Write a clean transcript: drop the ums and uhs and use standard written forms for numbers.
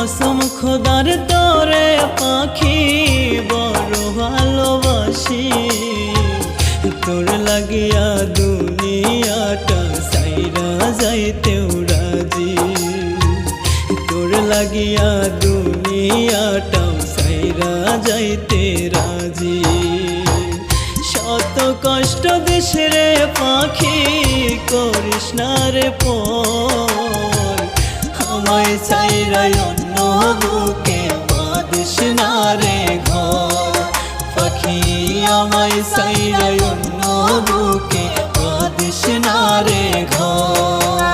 কসম খোদার তোরে পাখি বড় ভালোবাসি, তোর লাগিয়া দুনিয়াটা সাইরা যাইতেও রাজি, তোর লাগিয়া দুনিয়াটাও সাইরা যাইতে রাজি। শত কষ্ট দিস রে পাখি করিস না রে পর, আমায় চাইরা অন্য বুকে বাঁধিস না রে ঘর, পাখি আমায় চাইরা অন্য বুকে বাঁধিস না রে ঘর।